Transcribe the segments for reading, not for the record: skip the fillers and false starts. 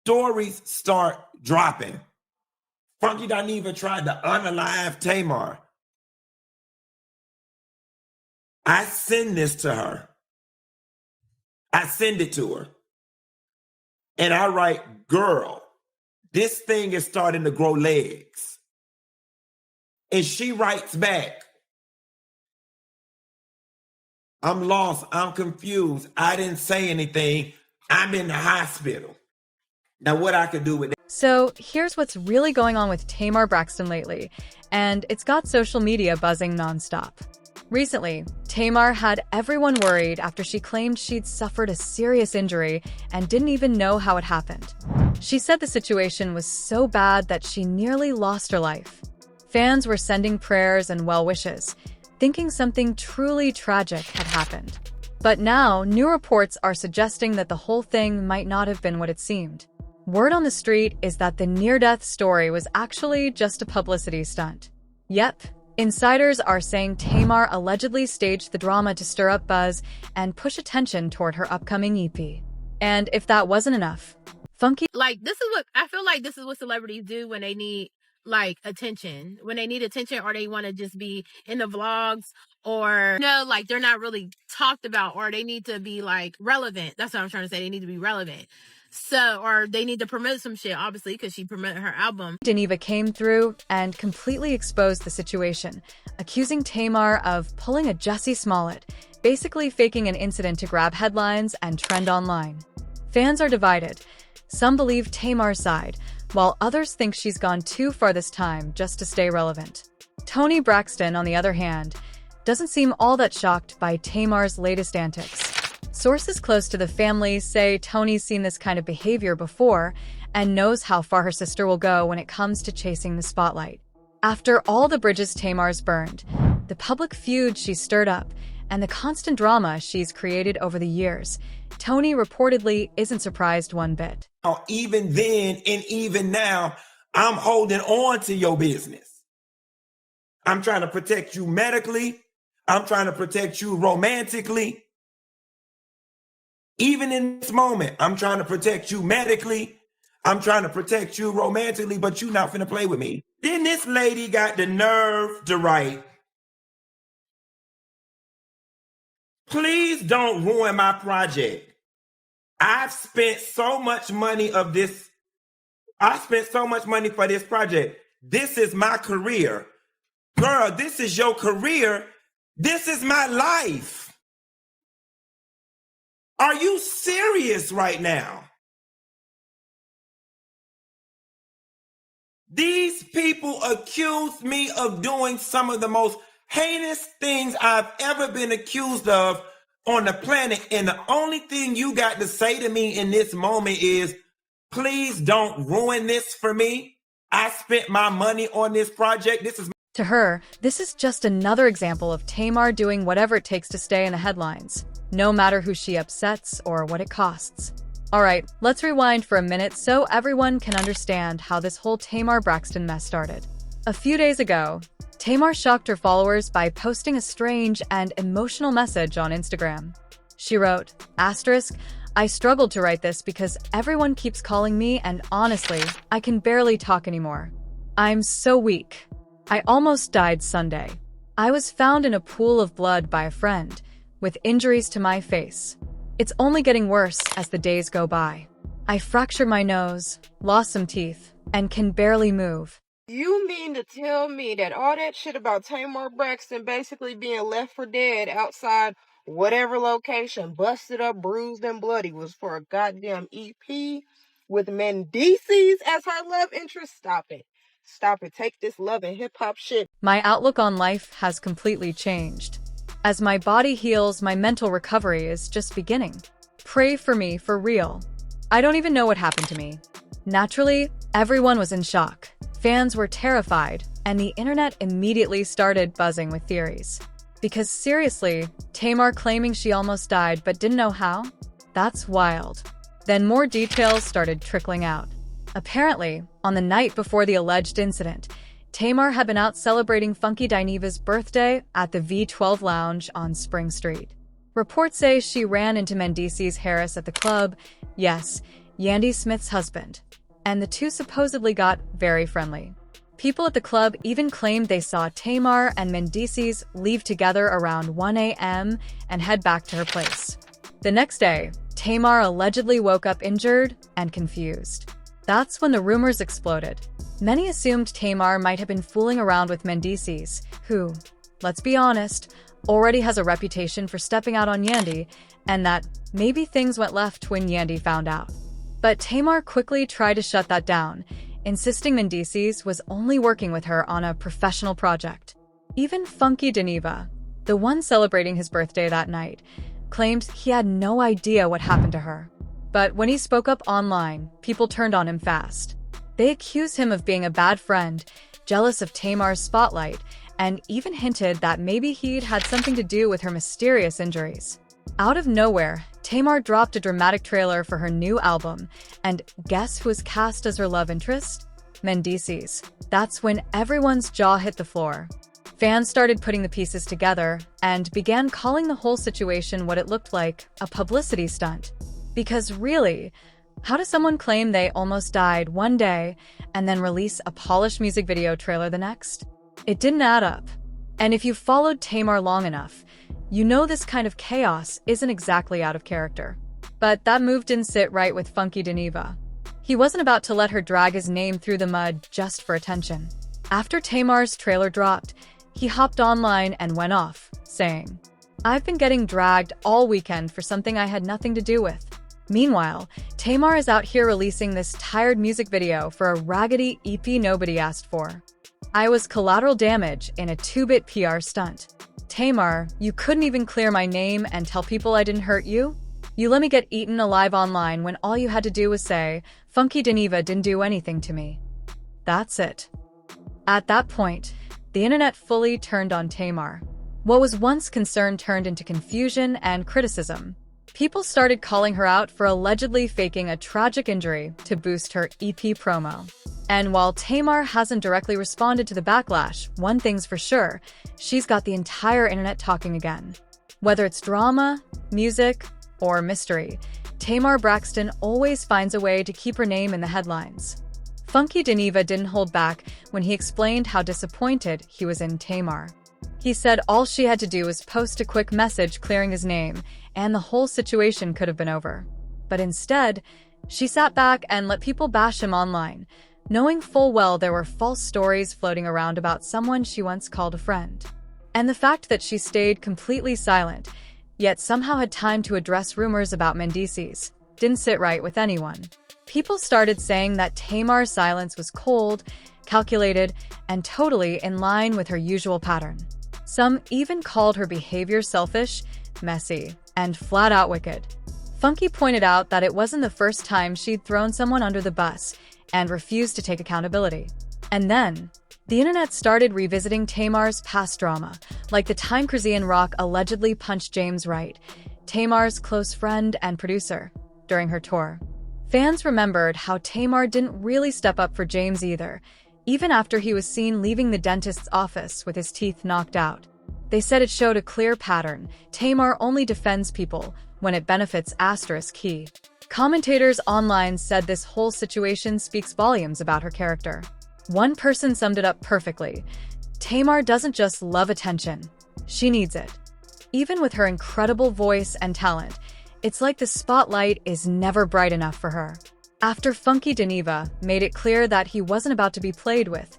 stories start dropping. Funky Dineva tried to unalive Tamar. I send this to her. I send it to her. And I write, girl, this thing is starting to grow legs. And she writes back, I'm lost. I'm confused. I didn't say anything. I'm in the hospital. Now, what I could do with that? So here's what's really going on with Tamar Braxton lately, and it's got social media buzzing nonstop. Recently, Tamar had everyone worried after she claimed she'd suffered a serious injury and didn't even know how it happened. She said the situation was so bad that she nearly lost her life. Fans were sending prayers and well wishes, thinking something truly tragic had happened. But now, new reports are suggesting that the whole thing might not have been what it seemed. Word on the street is that the near-death story was actually just a publicity stunt. Yep, insiders are saying Tamar allegedly staged the drama to stir up buzz and push attention toward her upcoming EP. And if that wasn't enough, Funky... I feel like this is what celebrities do when they need, like, attention. When they need attention or they want to just be in the vlogs or, like, they're not really talked about or they need to be, like, relevant. That's what I'm trying to say. They need to be relevant. So, or they need to promote some shit, obviously, because she promoted her album. Dineva came through and completely exposed the situation, accusing Tamar of pulling a Jussie Smollett, basically faking an incident to grab headlines and trend online. Fans are divided. Some believe Tamar's side, while others think she's gone too far this time just to stay relevant. Toni Braxton, on the other hand, doesn't seem all that shocked by Tamar's latest antics. Sources close to the family say Toni's seen this kind of behavior before and knows how far her sister will go when it comes to chasing the spotlight. After all the bridges Tamar's burned, the public feud she's stirred up, and the constant drama she's created over the years, Toni reportedly isn't surprised one bit. Even then and even now, I'm holding on to your business. I'm trying to protect you medically. I'm trying to protect you romantically. Even in this moment, I'm trying to protect you medically. I'm trying to protect you romantically, but you not finna play with me. Then this lady got the nerve to write, please don't ruin my project. I've spent so much money for this project. This is my career. Girl, this is your career. This is my life. Are you serious right now? These people accuse me of doing some of the most heinous things I've ever been accused of on the planet. And the only thing you got to say to me in this moment is, please don't ruin this for me. I spent my money on this project. To her, this is just another example of Tamar doing whatever it takes to stay in the headlines, no matter who she upsets or what it costs. Alright, let's rewind for a minute so everyone can understand how this whole Tamar Braxton mess started. A few days ago, Tamar shocked her followers by posting a strange and emotional message on Instagram. She wrote, "Asterisk, I struggled to write this because everyone keeps calling me and honestly, I can barely talk anymore. I'm so weak. I almost died Sunday. I was found in a pool of blood by a friend, with injuries to my face. It's only getting worse as the days go by. I fractured my nose, lost some teeth, and can barely move." You mean to tell me that all that shit about Tamar Braxton basically being left for dead outside whatever location, busted up, bruised, and bloody, was for a goddamn EP with Mendices as her love interest? Stop it. Stop it. Take this love and hip-hop shit. My outlook on life has completely changed. As my body heals, my mental recovery is just beginning. Pray for me, for real. I don't even know what happened to me. Naturally, everyone was in shock. Fans were terrified, and the internet immediately started buzzing with theories. Because seriously, Tamar claiming she almost died but didn't know how? That's wild. Then more details started trickling out. Apparently, on the night before the alleged incident, Tamar had been out celebrating Funky Dineva's birthday at the V12 Lounge on Spring Street. Reports say she ran into Mendices Harris at the club. Yes, Yandy Smith's husband, and the two supposedly got very friendly. People at the club even claimed they saw Tamar and Mendices leave together around 1 a.m. and head back to her place. The next day, Tamar allegedly woke up injured and confused. That's when the rumors exploded. Many assumed Tamar might have been fooling around with Mendices, who, let's be honest, already has a reputation for stepping out on Yandy, and that maybe things went left when Yandy found out. But Tamar quickly tried to shut that down, insisting Mendices was only working with her on a professional project. Even Funky Dineva, the one celebrating his birthday that night, claimed he had no idea what happened to her. But when he spoke up online, people turned on him fast. They accused him of being a bad friend, jealous of Tamar's spotlight, and even hinted that maybe he'd had something to do with her mysterious injuries. Out of nowhere, Tamar dropped a dramatic trailer for her new album, and guess who was cast as her love interest? Mendices. That's when everyone's jaw hit the floor. Fans started putting the pieces together and began calling the whole situation what it looked like, a publicity stunt. Because really, how does someone claim they almost died one day and then release a polished music video trailer the next? It didn't add up. And if you've followed Tamar long enough, you know this kind of chaos isn't exactly out of character. But that move didn't sit right with Funky Dineva. He wasn't about to let her drag his name through the mud just for attention. After Tamar's trailer dropped, he hopped online and went off, saying, "I've been getting dragged all weekend for something I had nothing to do with." Meanwhile, Tamar is out here releasing this tired music video for a raggedy EP nobody asked for. I was collateral damage in a 2-bit PR stunt. Tamar, you couldn't even clear my name and tell people I didn't hurt you? You let me get eaten alive online when all you had to do was say, Funky Dineva didn't do anything to me. That's it. At that point, the internet fully turned on Tamar. What was once concern turned into confusion and criticism. People started calling her out for allegedly faking a tragic injury to boost her EP promo. And while Tamar hasn't directly responded to the backlash, one thing's for sure, she's got the entire internet talking again. Whether it's drama, music, or mystery, Tamar Braxton always finds a way to keep her name in the headlines. Funky Dineva didn't hold back when he explained how disappointed he was in Tamar. He said all she had to do was post a quick message clearing his name, and the whole situation could have been over. But instead, she sat back and let people bash him online, knowing full well there were false stories floating around about someone she once called a friend. And the fact that she stayed completely silent, yet somehow had time to address rumors about Mendices, didn't sit right with anyone. People started saying that Tamar's silence was cold, calculated, and totally in line with her usual pattern. Some even called her behavior selfish, messy, and flat-out wicked. Funky pointed out that it wasn't the first time she'd thrown someone under the bus and refused to take accountability. And then, the internet started revisiting Tamar's past drama, like the time Chrisian Rock allegedly punched James Wright, Tamar's close friend and producer, during her tour. Fans remembered how Tamar didn't really step up for James either, even after he was seen leaving the dentist's office with his teeth knocked out. They said it showed a clear pattern. Tamar only defends people when it benefits *key. Commentators online said this whole situation speaks volumes about her character. One person summed it up perfectly. Tamar doesn't just love attention, she needs it. Even with her incredible voice and talent, it's like the spotlight is never bright enough for her. After Funky Dineva made it clear that he wasn't about to be played with,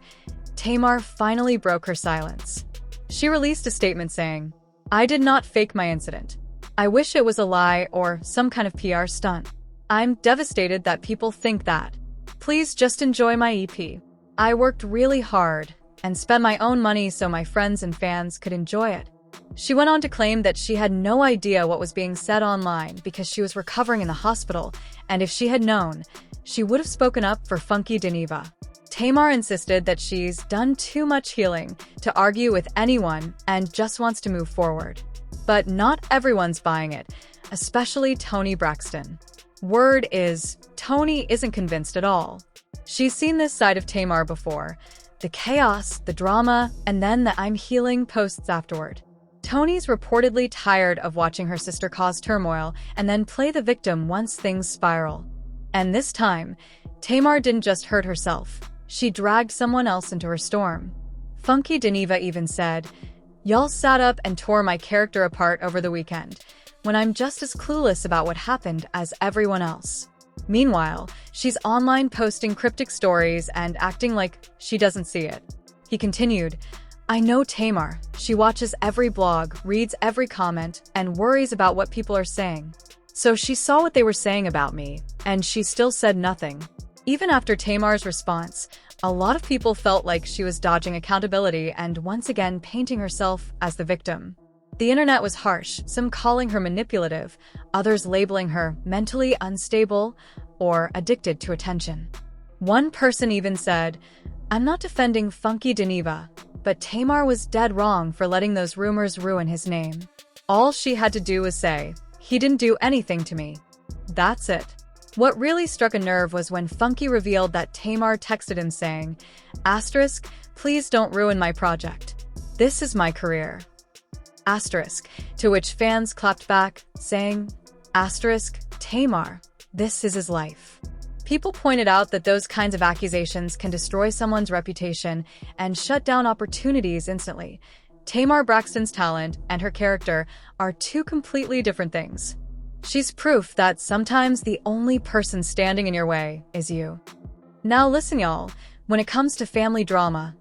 Tamar finally broke her silence. She released a statement saying, "I did not fake my incident. I wish it was a lie or some kind of PR stunt. I'm devastated that people think that. Please just enjoy my EP. I worked really hard and spent my own money so my friends and fans could enjoy it." She went on to claim that she had no idea what was being said online because she was recovering in the hospital, and if she had known, she would have spoken up for Funky Dineva. Tamar insisted that she's done too much healing to argue with anyone and just wants to move forward. But not everyone's buying it, especially Toni Braxton. Word is, Toni isn't convinced at all. She's seen this side of Tamar before, the chaos, the drama, and then the "I'm healing" posts afterward. Toni's reportedly tired of watching her sister cause turmoil and then play the victim once things spiral. And this time, Tamar didn't just hurt herself. She dragged someone else into her storm. Funky Geneva even said, "Y'all sat up and tore my character apart over the weekend, when I'm just as clueless about what happened as everyone else." Meanwhile, she's online posting cryptic stories and acting like she doesn't see it. He continued, "I know Tamar. She watches every blog, reads every comment, and worries about what people are saying. So she saw what they were saying about me, and she still said nothing." Even after Tamar's response, a lot of people felt like she was dodging accountability and once again painting herself as the victim. The internet was harsh, some calling her manipulative, others labeling her mentally unstable or addicted to attention. One person even said, "I'm not defending Funky Geneva, but Tamar was dead wrong for letting those rumors ruin his name. All she had to do was say, 'He didn't do anything to me.' That's it." What really struck a nerve was when Funky revealed that Tamar texted him saying, "Asterisk, please don't ruin my project. This is my career." Asterisk, to which fans clapped back, saying, "Asterisk, Tamar, this is his life." People pointed out that those kinds of accusations can destroy someone's reputation and shut down opportunities instantly. Tamar Braxton's talent and her character are two completely different things. She's proof that sometimes the only person standing in your way is you. Now listen, y'all, when it comes to family drama,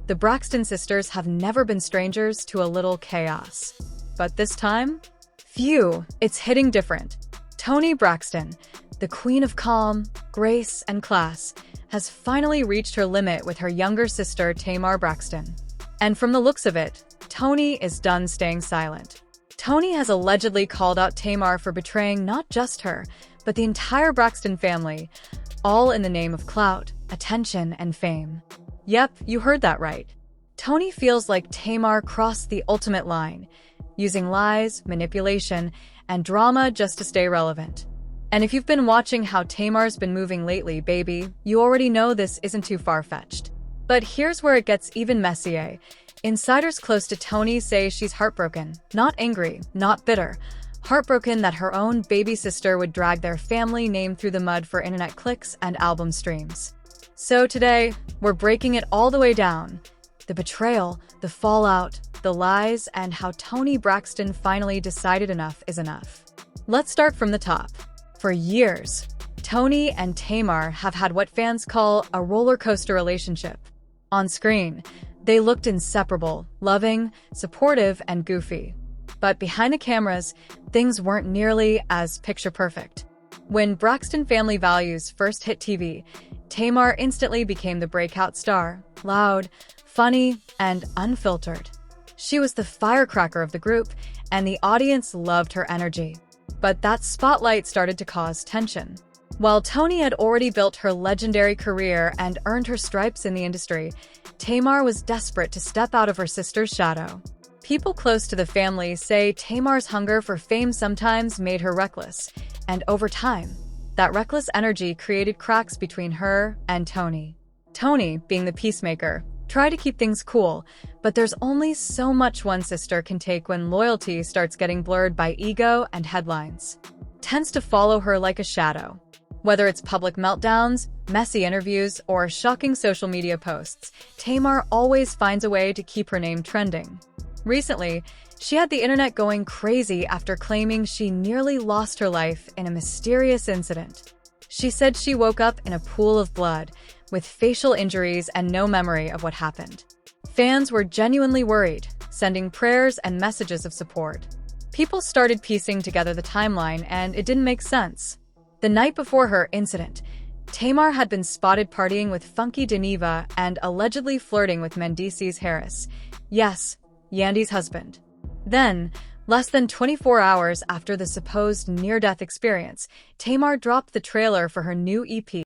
the Braxton sisters have never been strangers to a little chaos. But this time, phew, it's hitting different. Toni Braxton, the queen of calm, grace, and class, has finally reached her limit with her younger sister Tamar Braxton. And from the looks of it, Toni is done staying silent. Toni has allegedly called out Tamar for betraying not just her, but the entire Braxton family, all in the name of clout, attention, and fame. Yep, you heard that right. Toni feels like Tamar crossed the ultimate line, using lies, manipulation, and drama just to stay relevant. And if you've been watching how Tamar's been moving lately, baby, you already know this isn't too far-fetched. But here's where it gets even messier. Insiders close to Toni say she's heartbroken, not angry, not bitter. Heartbroken that her own baby sister would drag their family name through the mud for internet clicks and album streams. So today, we're breaking it all the way down. The betrayal, the fallout, the lies, and how Toni Braxton finally decided enough is enough. Let's start from the top. For years, Toni and Tamar have had what fans call a roller coaster relationship. On screen, they looked inseparable, loving, supportive, and goofy. But behind the cameras, things weren't nearly as picture-perfect. When Braxton family values first hit TV, Tamar instantly became the breakout star, loud, funny, and unfiltered. She was the firecracker of the group, and the audience loved her energy. But that spotlight started to cause tension. While Toni had already built her legendary career and earned her stripes in the industry, Tamar was desperate to step out of her sister's shadow. People close to the family say Tamar's hunger for fame sometimes made her reckless, and over time, that reckless energy created cracks between her and Toni. Toni, being the peacemaker, tried to keep things cool, but there's only so much one sister can take when loyalty starts getting blurred by ego and headlines. Tends to follow her like a shadow. Whether it's public meltdowns, messy interviews, or shocking social media posts, Tamar always finds a way to keep her name trending. Recently, she had the internet going crazy after claiming she nearly lost her life in a mysterious incident. She said she woke up in a pool of blood, with facial injuries and no memory of what happened. Fans were genuinely worried, sending prayers and messages of support. People started piecing together the timeline, and it didn't make sense. The night before her incident, Tamar had been spotted partying with Funky Geneva and allegedly flirting with Mendices Harris. Yes, Yandy's husband. Then, less than 24 hours after the supposed near-death experience, Tamar dropped the trailer for her new EP.